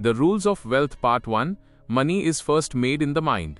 The Rules of Wealth Part 1. Money is first made in the mind.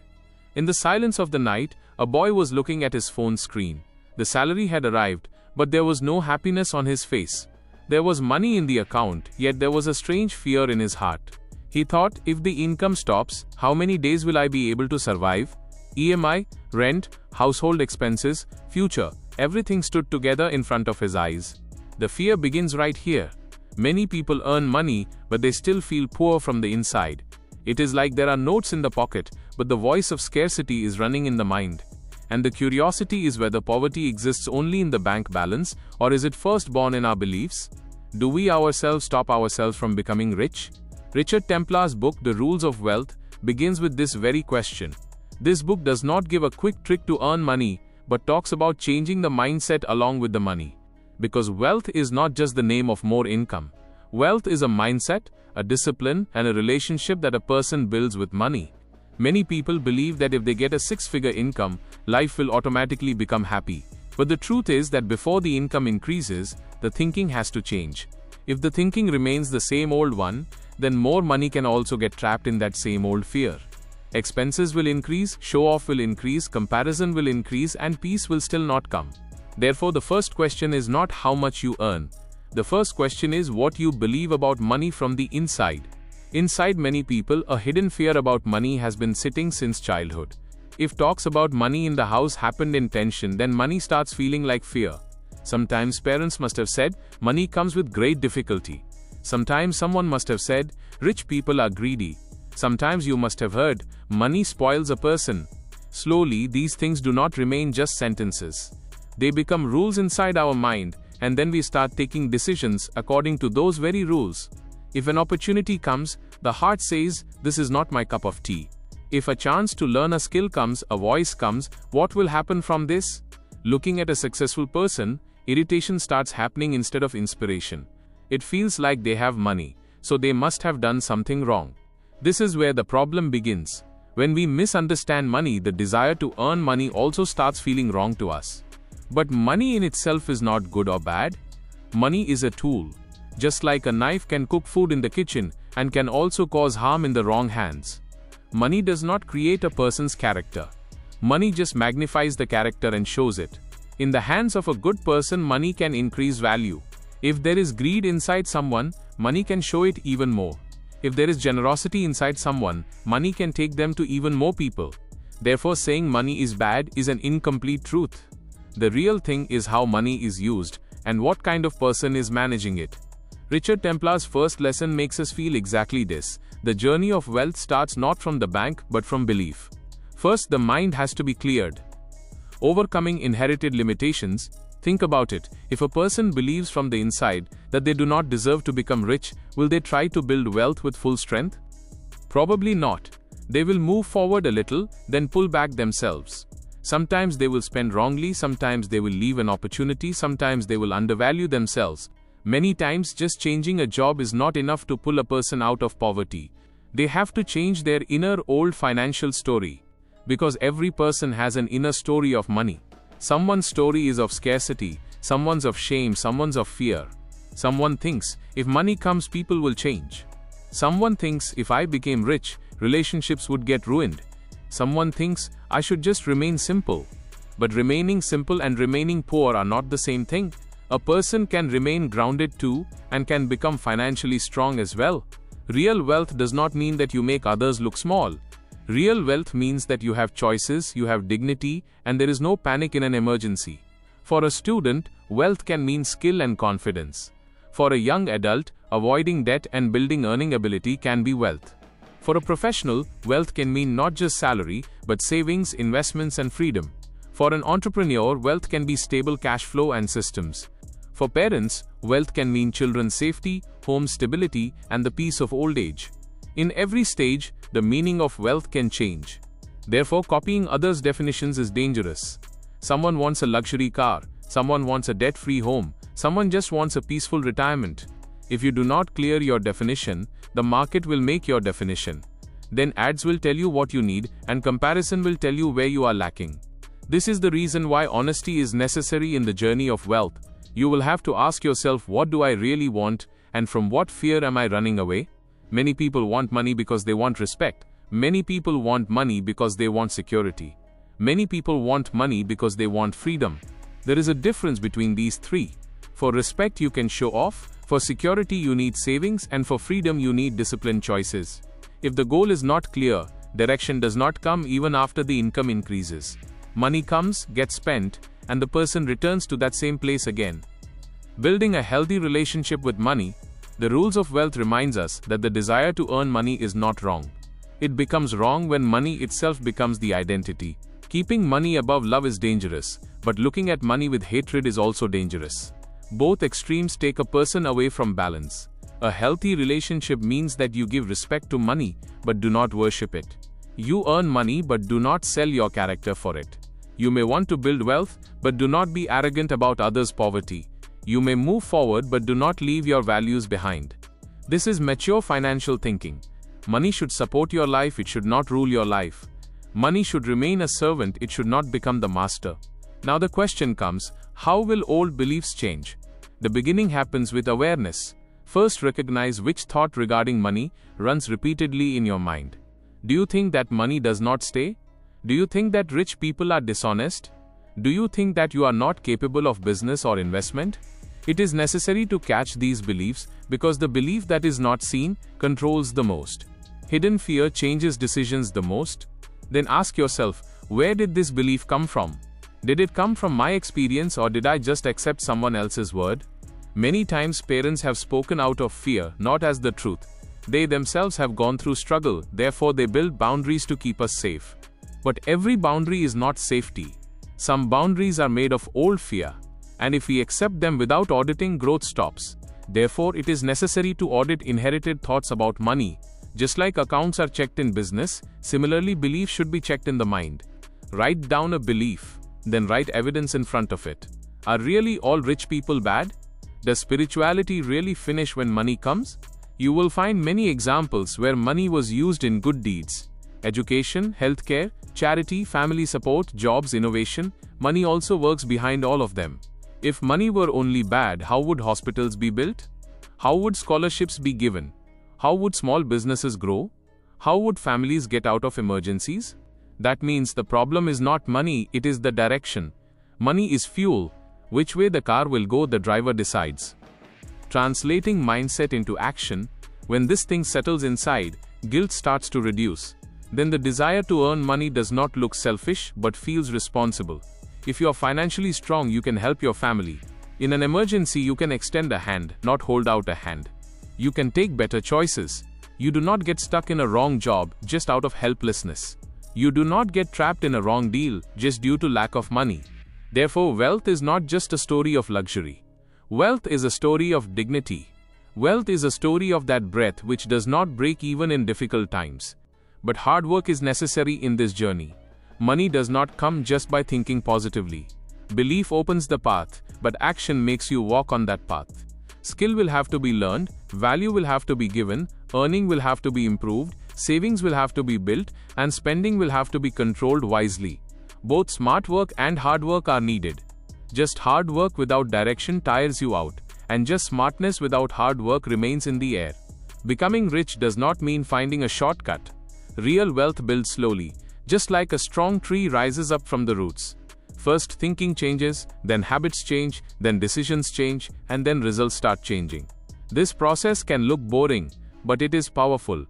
In the silence of the night, a boy was looking at his phone screen. The salary had arrived, but there was no happiness on his face. There was money in the account, yet there was a strange fear in his heart. He thought, if the income stops, how many days will I be able to survive? EMI, rent, household expenses, future, everything stood together in front of his eyes. The fear begins right here. Many people earn money, but they still feel poor from the inside. It is like there are notes in the pocket, but the voice of scarcity is running in the mind. And the curiosity is whether poverty exists only in the bank balance, or is it first born in our beliefs? Do we ourselves stop ourselves from becoming rich? Richard Templar's book, The Rules of Wealth, begins with this very question. This book does not give a quick trick to earn money, but talks about changing the mindset along with the money. Because wealth is not just the name of more income. Wealth is a mindset, a discipline, and a relationship that a person builds with money. Many people believe that if they get a six-figure income, life will automatically become happy. But the truth is that before the income increases, the thinking has to change. If the thinking remains the same old one, then more money can also get trapped in that same old fear. Expenses will increase, show-off will increase, comparison will increase, and peace will still not come. Therefore, the first question is not how much you earn. The first question is what you believe about money from the inside. Inside many people, a hidden fear about money has been sitting since childhood. If talks about money in the house happened in tension, then money starts feeling like fear. Sometimes parents must have said, money comes with great difficulty. Sometimes someone must have said, rich people are greedy. Sometimes you must have heard, money spoils a person. Slowly, these things do not remain just sentences. They become rules inside our mind, and then we start taking decisions according to those very rules. If an opportunity comes, the heart says, this is not my cup of tea. If a chance to learn a skill comes, a voice comes, what will happen from this? Looking at a successful person, irritation starts happening instead of inspiration. It feels like they have money, so they must have done something wrong. This is where the problem begins. When we misunderstand money, the desire to earn money also starts feeling wrong to us. But money in itself is not good or bad. Money is a tool. Just like a knife can cook food in the kitchen and can also cause harm in the wrong hands. Money does not create a person's character. Money just magnifies the character and shows it. In the hands of a good person, money can increase value. If there is greed inside someone, money can show it even more. If there is generosity inside someone, money can take them to even more people. Therefore, saying money is bad is an incomplete truth. The real thing is how money is used and what kind of person is managing it. Richard Templar's first lesson makes us feel exactly this. The journey of wealth starts not from the bank but from belief. First, the mind has to be cleared. Overcoming inherited limitations. Think about it. If a person believes from the inside that they do not deserve to become rich, will they try to build wealth with full strength? Probably not. They will move forward a little, then pull back themselves. Sometimes they will spend wrongly, sometimes they will leave an opportunity, sometimes they will undervalue themselves. Many times, just changing a job is not enough to pull a person out of poverty. They have to change their inner old financial story. Because every person has an inner story of money. Someone's story is of scarcity, someone's of shame, someone's of fear. Someone thinks, if money comes, people will change. Someone thinks, if I became rich, relationships would get ruined. Someone thinks, I should just remain simple. But remaining simple and remaining poor are not the same thing. A person can remain grounded too, and can become financially strong as well. Real wealth does not mean that you make others look small. Real wealth means that you have choices, you have dignity, and there is no panic in an emergency. For a student, wealth can mean skill and confidence. For a young adult, avoiding debt and building earning ability can be wealth. For a professional, wealth can mean not just salary, but savings, investments, and freedom. For an entrepreneur, wealth can be stable cash flow and systems. For parents, wealth can mean children's safety, home stability, and the peace of old age. In every stage, the meaning of wealth can change. Therefore, copying others' definitions is dangerous. Someone wants a luxury car, someone wants a debt-free home, someone just wants a peaceful retirement. If you do not clear your definition, the market will make your definition. Then ads will tell you what you need, and comparison will tell you where you are lacking. This is the reason why honesty is necessary in the journey of wealth. You will have to ask yourself, what do I really want, and from what fear am I running away? Many people want money because they want respect. Many people want money because they want security. Many people want money because they want freedom. There is a difference between these three. For respect you can show off, for security you need savings, and for freedom you need disciplined choices. If the goal is not clear, direction does not come even after the income increases. Money comes, gets spent, and the person returns to that same place again. Building a healthy relationship with money, the rules of wealth reminds us that the desire to earn money is not wrong. It becomes wrong when money itself becomes the identity. Keeping money above love is dangerous, but looking at money with hatred is also dangerous. Both extremes take a person away from balance. A healthy relationship means that you give respect to money, but do not worship it. You earn money but do not sell your character for it. You may want to build wealth, but do not be arrogant about others' poverty. You may move forward but do not leave your values behind. This is mature financial thinking. Money should support your life, it should not rule your life. Money should remain a servant, it should not become the master. Now the question comes, how will old beliefs change? The beginning happens with awareness. First, recognize which thought regarding money runs repeatedly in your mind. Do you think that money does not stay? Do you think that rich people are dishonest? Do you think that you are not capable of business or investment? It is necessary to catch these beliefs because the belief that is not seen controls the most. Hidden fear changes decisions the most. Then ask yourself, where did this belief come from? Did it come from my experience or did I just accept someone else's word? Many times parents have spoken out of fear, not as the truth. They themselves have gone through struggle, therefore they build boundaries to keep us safe. But every boundary is not safety. Some boundaries are made of old fear, and if we accept them without auditing, growth stops. Therefore, it is necessary to audit inherited thoughts about money. Just like accounts are checked in business, similarly beliefs should be checked in the mind. Write down a belief, then write evidence in front of it. Are really all rich people bad? Does spirituality really finish when money comes? You will find many examples where money was used in good deeds. Education, healthcare, charity, family support, jobs, innovation. Money also works behind all of them. If money were only bad, how would hospitals be built? How would scholarships be given? How would small businesses grow? How would families get out of emergencies? That means the problem is not money, it is the direction. Money is fuel. Which way the car will go, the driver decides. Translating mindset into action, when this thing settles inside, guilt starts to reduce. Then the desire to earn money does not look selfish but feels responsible. If you are financially strong, you can help your family. In an emergency, you can extend a hand, not hold out a hand. You can take better choices. You do not get stuck in a wrong job just out of helplessness. You do not get trapped in a wrong deal just due to lack of money. Therefore, wealth is not just a story of luxury. Wealth is a story of dignity. Wealth is a story of that breath which does not break even in difficult times. But hard work is necessary in this journey. Money does not come just by thinking positively. Belief opens the path, but action makes you walk on that path. Skill will have to be learned, value will have to be given, earning will have to be improved, savings will have to be built, and spending will have to be controlled wisely. Both smart work and hard work are needed. Just hard work without direction tires you out, and just smartness without hard work remains in the air. Becoming rich does not mean finding a shortcut. Real wealth builds slowly, just like a strong tree rises up from the roots. First thinking changes, then habits change, then decisions change, and then results start changing. This process can look boring, but it is powerful.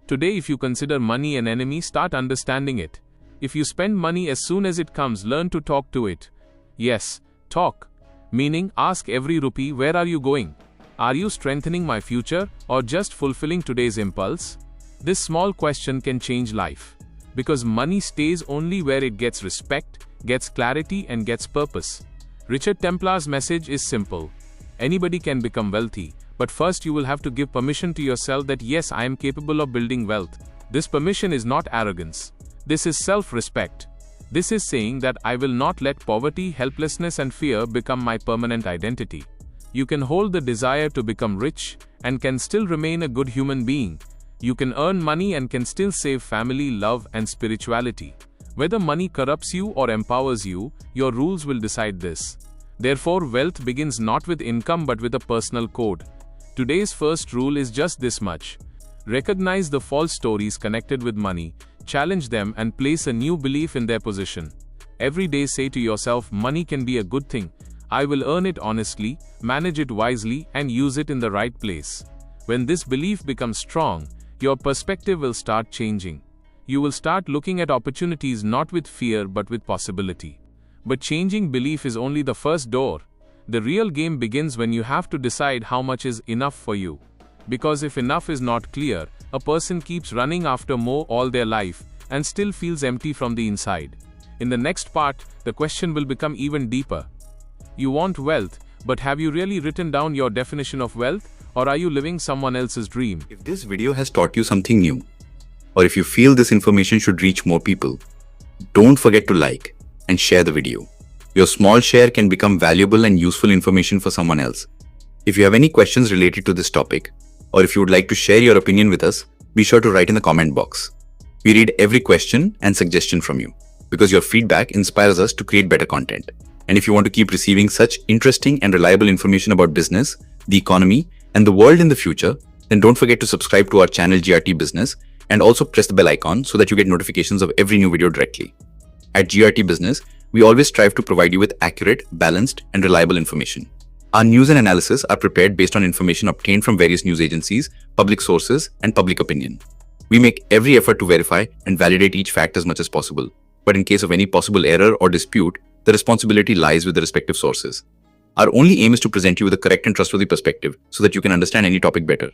Today, if you consider money an enemy, start understanding it. If you spend money as soon as it comes, learn to talk to it. Yes, talk. Meaning, ask every rupee, where are you going? Are you strengthening my future or just fulfilling today's impulse? This small question can change life. Because money stays only where it gets respect, gets clarity, and gets purpose. Richard Templar's message is simple. Anybody can become wealthy, but first you will have to give permission to yourself that yes, I am capable of building wealth. This permission is not arrogance. This is self-respect. This is saying that I will not let poverty, helplessness, and fear become my permanent identity. You can hold the desire to become rich and can still remain a good human being. You can earn money and can still save family, love, and spirituality. Whether money corrupts you or empowers you, your rules will decide this. Therefore, wealth begins not with income but with a personal code. Today's first rule is just this much. Recognize the false stories connected with money, challenge them and place a new belief in their position. Every day say to yourself, money can be a good thing. I will earn it honestly, manage it wisely and use it in the right place. When this belief becomes strong, your perspective will start changing. You will start looking at opportunities not with fear but with possibility. But changing belief is only the first door. The real game begins when you have to decide how much is enough for you. Because if enough is not clear, a person keeps running after more all their life and still feels empty from the inside. In the next part, the question will become even deeper. You want wealth, but have you really written down your definition of wealth, or are you living someone else's dream? If this video has taught you something new, or if you feel this information should reach more people, don't forget to like and share the video. Your small share can become valuable and useful information for someone else. If you have any questions related to this topic, or if you would like to share your opinion with us, be sure to write in the comment box. We read every question and suggestion from you, because your feedback inspires us to create better content. And if you want to keep receiving such interesting and reliable information about business, the economy, and the world in the future, then don't forget to subscribe to our channel GRT Business and also press the bell icon so that you get notifications of every new video directly. At GRT Business, we always strive to provide you with accurate, balanced, and reliable information. Our news and analysis are prepared based on information obtained from various news agencies, public sources, and public opinion. We make every effort to verify and validate each fact as much as possible. But in case of any possible error or dispute, the responsibility lies with the respective sources. Our only aim is to present you with a correct and trustworthy perspective so that you can understand any topic better.